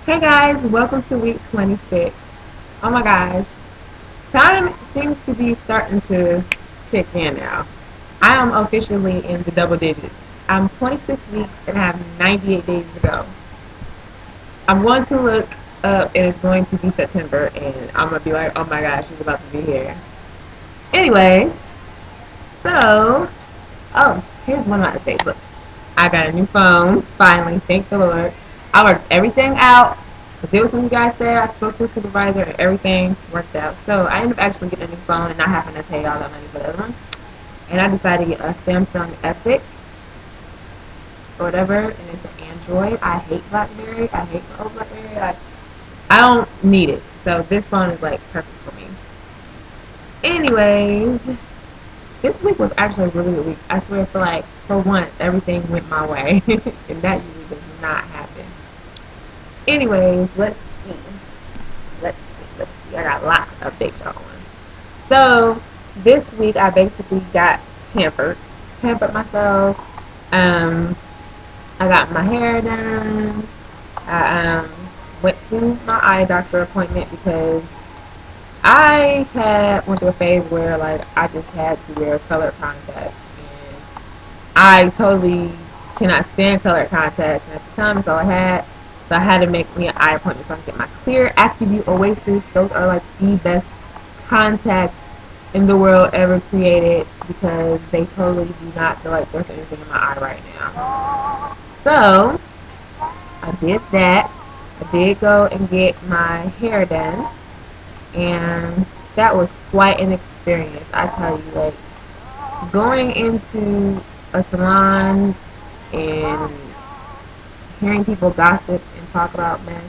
Hey guys, welcome to week 26. Oh my gosh, time seems to be starting to kick in now. I am officially in the double digits. I'm 26 weeks and I have 98 days to go. I'm going to look up and it's going to be September and I'm going to be like, oh my gosh, she's about to be here. Anyways, so, here's one of my updates. Look, I got a new phone, finally, thank the Lord. I worked everything out. I did what some of you guys said. I spoke to a supervisor and everything worked out. So I ended up actually getting a new phone and not having to pay all that money for the other one. And I decided to get a Samsung Epic or whatever, and it's an Android. I hate BlackBerry. I hate my old BlackBerry. I don't need it. So this phone is like perfect for me. Anyways, this week was actually a really good week. I swear, for once, everything went my way, and that usually does not happen. Anyways, let's see. Let's see. I got lots of updates y'all on. So this week I basically got pampered myself. I got my hair done. I went to my eye doctor appointment because I had went through a phase where like I just had to wear colored contacts, and I totally cannot stand colored contacts. And at the time, that's all I had. So I had to make me an eye appointment so I can get my clear AccuView Oasis. Those are like the best contacts in the world ever created because they totally do not feel like there's anything in my eye right now. So I did that. I did go and get my hair done, and that was quite an experience. I tell you, like going into a salon and hearing people gossip and talk about mess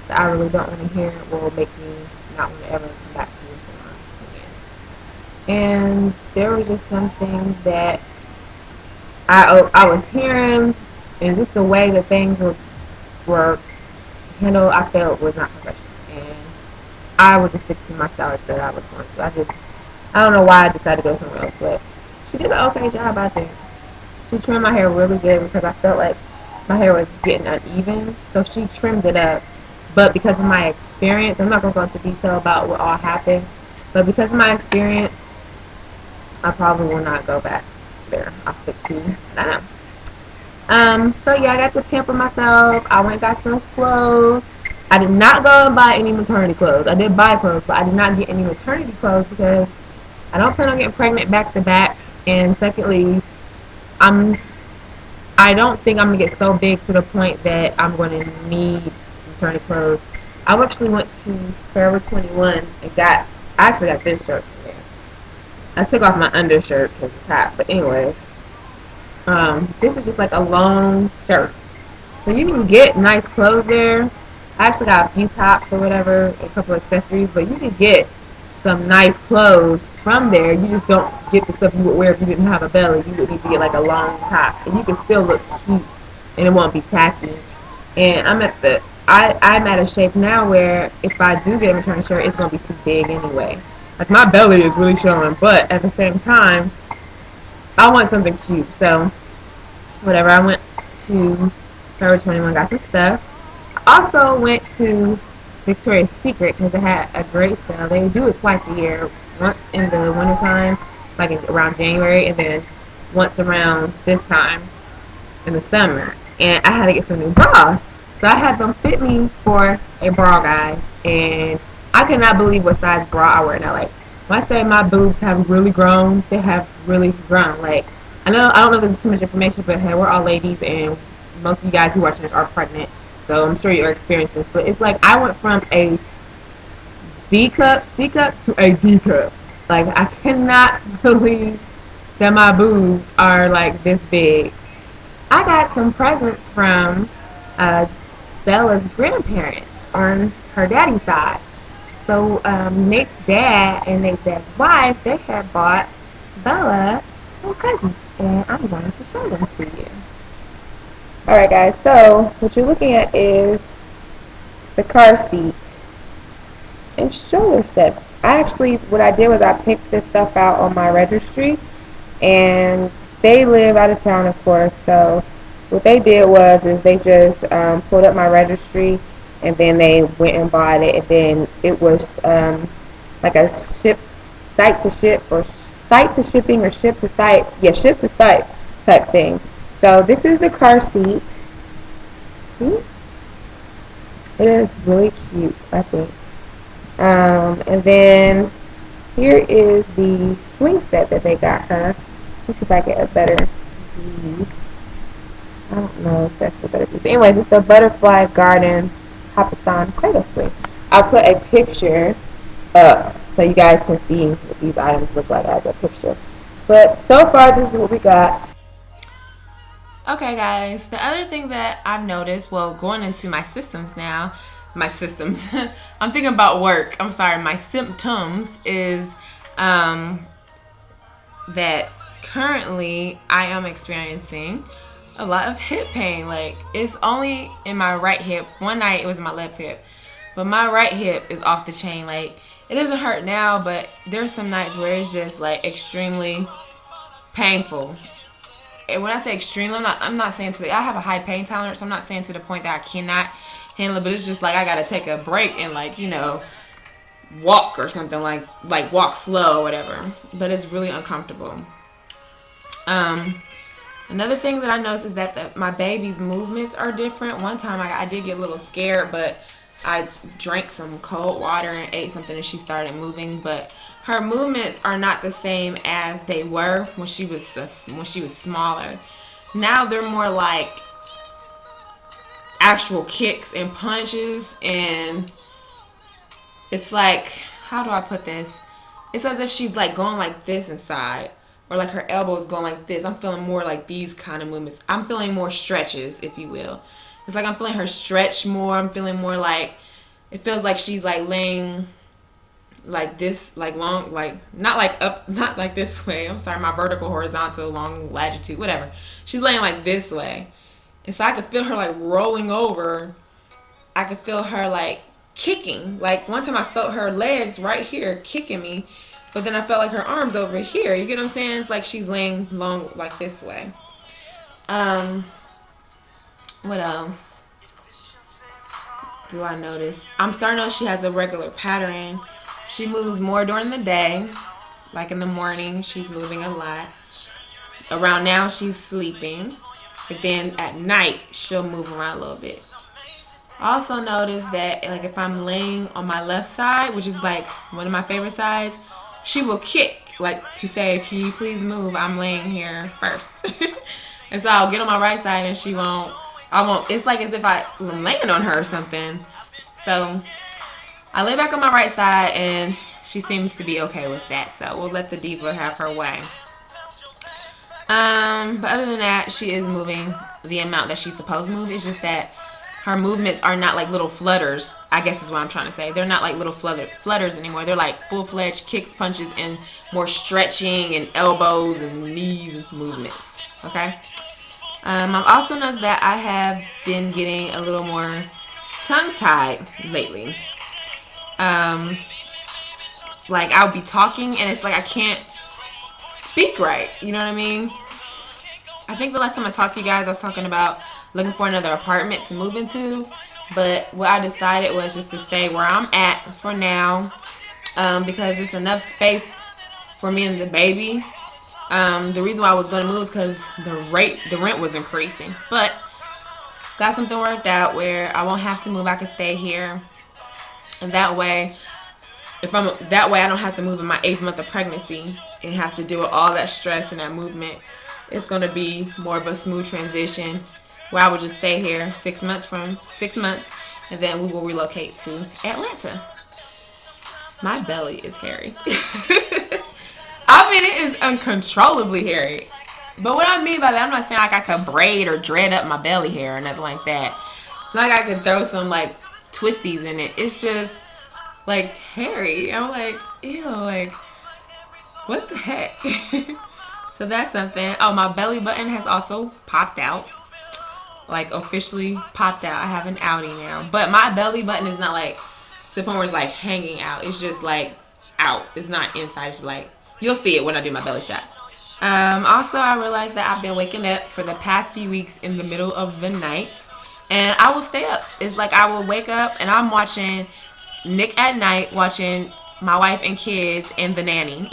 that I really don't want to hear will make me not want to ever come back to the salon again. And there was just some things that I was hearing, and just the way that things were handled, I felt was not professional. And I would just stick to my stylist that I was going to. I don't know why I decided to go somewhere else, but she did an okay job, I think. She trimmed my hair really good because I felt like my hair was getting uneven, so she trimmed it up. But because of my experience, I'm not going to go into detail about what all happened, but because of my experience, I probably will not go back there. I'll stick to that. So yeah, I got to pamper myself. I went and got some clothes. I did not go and buy any maternity clothes. I did buy clothes, but I did not get any maternity clothes because I don't plan on getting pregnant back to back. And secondly, I'm I don't think I'm gonna get so big to the point that I'm gonna need maternity clothes. I actually went to Forever 21 and I actually got this shirt from there. I took off my undershirt because it's hot, but anyways, this is just like a long shirt, so you can get nice clothes there. I actually got a few tops or whatever, a couple accessories, but you can get some nice clothes from there. You just don't get the stuff you would wear if you didn't have a belly. You would need to get like a long top, and you can still look cute, and it won't be tacky. And I'm at a shape now where if I do get a maternity shirt, it's gonna be too big anyway. Like my belly is really showing, but at the same time, I want something cute. So whatever, I went to Forever 21, got some stuff. I also went to Victoria's Secret because they had a great sale. They do it twice a year, once in the wintertime, like around January, and then once around this time in the summer. And I had to get some new bras. So I had them fit me for a bra guide, and I could not believe what size bra I wear now. Like, when I say my boobs have really grown, they have really grown. Like, I don't know if this is too much information, but hey, we're all ladies, and most of you guys who watch this are pregnant, so I'm sure you're experiencing this. But it's like I went from a C cup to a D cup. Like, I cannot believe that my boobs are like this big. I got some presents from uh, Bella's grandparents on her daddy's side. So Nate's dad and Nate's dad's wife, they had bought Bella some presents, and I'm going to show them to you. Alright guys, so what you're looking at is the car seat and stroller set. What I did was I picked this stuff out on my registry, and they live out of town, of course, so what they did was they just pulled up my registry and then they went and bought it, and then it was like a site to ship or site to shipping or ship to site, yeah, ship to site type thing. So this is the car seat. See? It is really cute, I think. And then here is the swing set that they got her. Let's see if I get a better view. I don't know if that's a better view. But anyways, it's the butterfly garden Papasan cradle swing. I'll put a picture up so you guys can see what these items look like as a picture. But so far, this is what we got. Okay, guys, the other thing that I've noticed, well, going into my systems now, my systems, I'm thinking about work. I'm sorry, my symptoms is that currently I am experiencing a lot of hip pain. Like, it's only in my right hip. One night it was in my left hip, but my right hip is off the chain. Like, it doesn't hurt now, but there's some nights where it's just like extremely painful. And when I say extreme, I'm not saying I have a high pain tolerance, so I'm not saying to the point that I cannot handle it, but it's just like I gotta take a break and, like, you know, walk or something, like walk slow or whatever. But it's really uncomfortable. Another thing that I noticed is that my baby's movements are different. One time I did get a little scared, but I drank some cold water and ate something and she started moving. But her movements are not the same as they were when she was smaller. Now they're more like actual kicks and punches, and it's like, how do I put this? It's as if she's like going like this inside, or like her elbows going like this. I'm feeling more like these kind of movements. I'm feeling more stretches, if you will. It's like I'm feeling her stretch more. I'm feeling more like, it feels like she's like laying like this, like long, like not like up, not like this way. I'm sorry, my vertical, horizontal, long latitude, whatever. She's laying like this way. And so I could feel her like rolling over. I could feel her like kicking. Like one time I felt her legs right here kicking me, but then I felt like her arms over here. You get what I'm saying? It's like she's laying long like this way. What else do I notice? I'm starting to notice she has a regular pattern. She moves more during the day. Like in the morning, she's moving a lot. Around now, she's sleeping. But then at night, she'll move around a little bit. I also notice that, like, if I'm laying on my left side, which is like one of my favorite sides, she will kick, like, to say, can you please move? I'm laying here first. And so I'll get on my right side and I won't, it's like as if I'm laying on her or something. So I lay back on my right side and she seems to be okay with that. So we'll let the diva have her way. But other than that, she is moving the amount that she's supposed to move. It's just that her movements are not like little flutters, I guess is what I'm trying to say. They're not like little flutters anymore. They're like full-fledged kicks, punches, and more stretching and elbows and knees movements. Okay? I've also noticed that I have been getting a little more tongue-tied lately. Like I'll be talking and it's like I can't speak right. You know what I mean? I think the last time I talked to you guys, I was talking about looking for another apartment to move into. But what I decided was just to stay where I'm at for now, because it's enough space for me and the baby. The reason why I was going to move is because the rent was increasing. But got something worked out where I won't have to move. I can stay here, and that way I don't have to move in my 8th month of pregnancy and have to deal with all that stress and that movement. It's going to be more of a smooth transition where I would just stay here 6 months, and then we will relocate to Atlanta. My belly is hairy. I mean, it is uncontrollably hairy. But what I mean by that, I'm not saying like I could braid or dread up my belly hair or nothing like that. It's not like I could throw some like twisties in it. It's just like hairy. I'm like, ew, like, what the heck? So that's something. Oh, my belly button has also popped out. Like officially popped out. I have an outie now. But my belly button is not like to the point where it's like hanging out. It's just like out. It's not inside. It's like, you'll see it when I do my belly shot. Also, I realized that I've been waking up for the past few weeks in the middle of the night. And I will stay up. It's like I will wake up and I'm watching Nick at Night, watching my wife and kids and the nanny.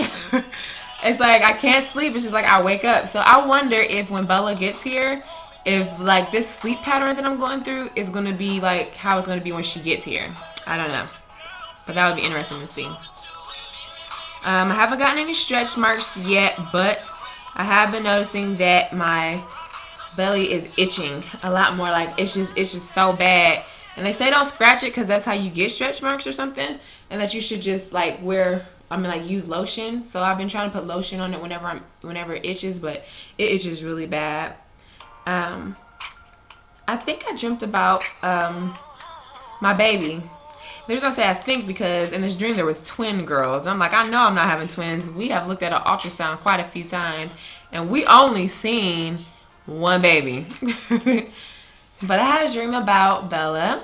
It's like I can't sleep. It's just like I wake up. So I wonder if when Bella gets here, if like this sleep pattern that I'm going through is going to be like how it's going to be when she gets here. I don't know. But that would be interesting to see. I haven't gotten any stretch marks yet, but I have been noticing that my belly is itching a lot more. Like it's just so bad. And they say don't scratch it because that's how you get stretch marks or something, and that you should just like use lotion. So I've been trying to put lotion on it whenever it itches, but it itches really bad. Um, I think I dreamt about my baby. There's gonna say I think because in this dream there was twin girls. I'm like, I know I'm not having twins. We have looked at an ultrasound quite a few times, and we only seen one baby. But I had a dream about Bella,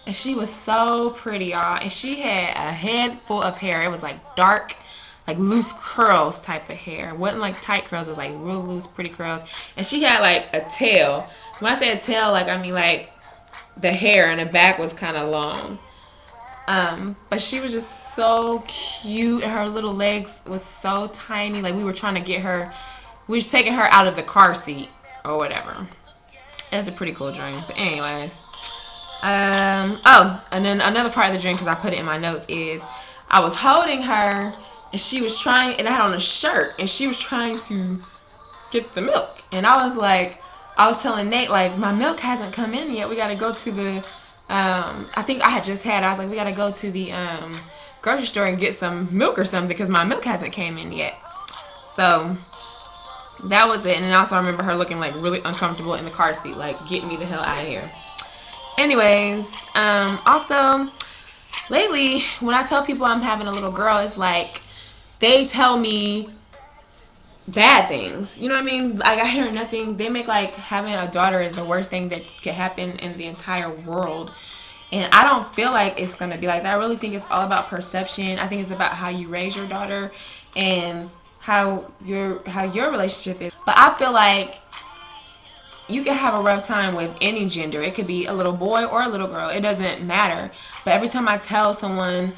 and she was so pretty, y'all. And she had a head full of hair. It was like dark, like loose curls type of hair. It wasn't like tight curls. It was like real loose, pretty curls. And she had like a tail. When I say a tail, like I mean like the hair and the back was kind of long. But she was just so cute, and her little legs was so tiny. Like we were trying to get her, we was taking her out of the car seat or whatever. It's a pretty cool dream. But anyways, oh, and then another part of the dream, because I put it in my notes, is I was holding her, and she was trying, and I had on a shirt, and she was trying to get the milk, and I was like, I was telling Nate like my milk hasn't come in yet. We gotta go to the I think I had just had. I was like, we gotta go to the grocery store and get some milk or something because my milk hasn't came in yet. So that was it. And also I remember her looking like really uncomfortable in the car seat, like get me the hell out of here. Anyways, also lately when I tell people I'm having a little girl, it's like they tell me bad things. You know what I mean? Like I hear nothing. They make like having a daughter is the worst thing that could happen in the entire world. And I don't feel like it's gonna be like that. I really think it's all about perception. I think it's about how you raise your daughter and how your relationship is. But I feel like you can have a rough time with any gender. It could be a little boy or a little girl. It doesn't matter. But every time I tell someone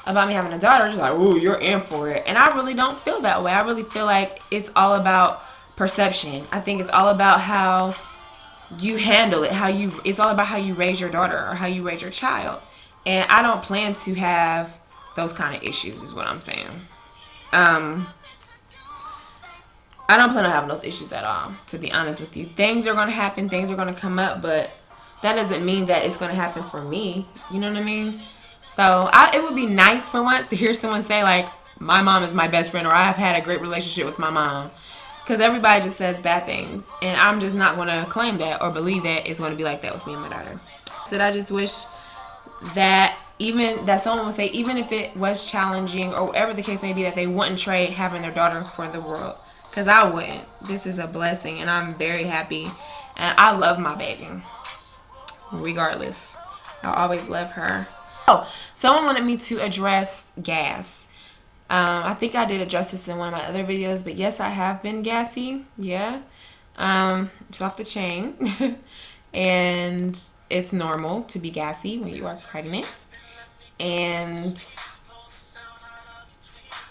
about me having a daughter, it's like, ooh, you're in for it. And I really don't feel that way. I really feel like it's all about perception. I think it's all about how you handle it, it's all about how you raise your daughter or how you raise your child. And I don't plan to have those kind of issues is what I'm saying. Um I don't plan on having those issues at all, to be honest with you. Things are going to happen, things are going to come up, but that doesn't mean that it's going to happen for me. You know what I mean? So it would be nice for once to hear someone say, like, my mom is my best friend, or I have had a great relationship with my mom. Because everybody just says bad things. And I'm just not going to claim that or believe that it's going to be like that with me and my daughter. So I just wish that someone would say, even if it was challenging or whatever the case may be, that they wouldn't trade having their daughter for the world. Because I wouldn't. This is a blessing, and I'm very happy. And I love my baby. Regardless. I'll always love her. Oh, someone wanted me to address gas. I think I did address this in one of my other videos, but yes, I have been gassy. Yeah. It's off the chain. And it's normal to be gassy when you are pregnant. And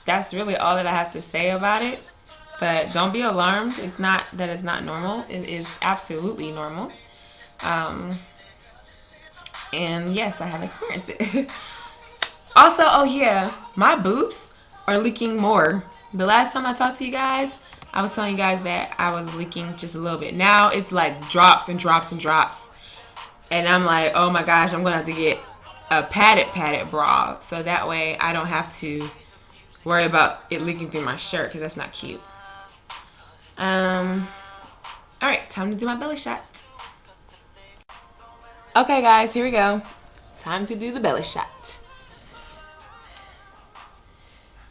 that's really all that I have to say about it. But don't be alarmed. It's not that it's not normal. It is absolutely normal. And yes, I have experienced it. Also, oh yeah, my boobs are leaking more. The last time I talked to you guys, I was telling you guys that I was leaking just a little bit. Now it's like drops and drops and drops. And I'm like, oh my gosh, I'm going to have to get a padded bra. So that way I don't have to worry about it leaking through my shirt because that's not cute. Alright, time to do my belly shot. Okay guys, here we go. Time to do the belly shot.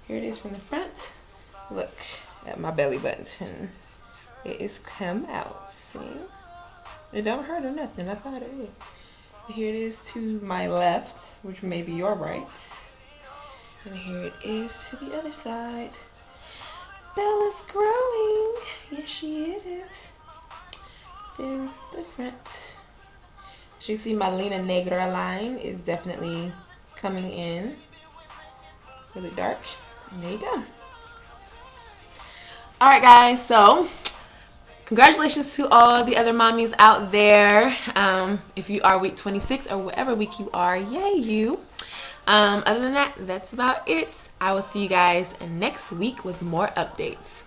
Here it is from the front. Look at my belly button. It is come out. See? It don't hurt or nothing. I thought it would. Here it is to my left, which may be your right. And here it is to the other side. Bella's growing. Yes, she is. Then the front. As you see, my Lena Negra line is definitely coming in really dark. And there you go. All right, guys. So congratulations to all the other mommies out there. If you are week 26 or whatever week you are, yay you. Other than that, that's about it. I will see you guys next week with more updates.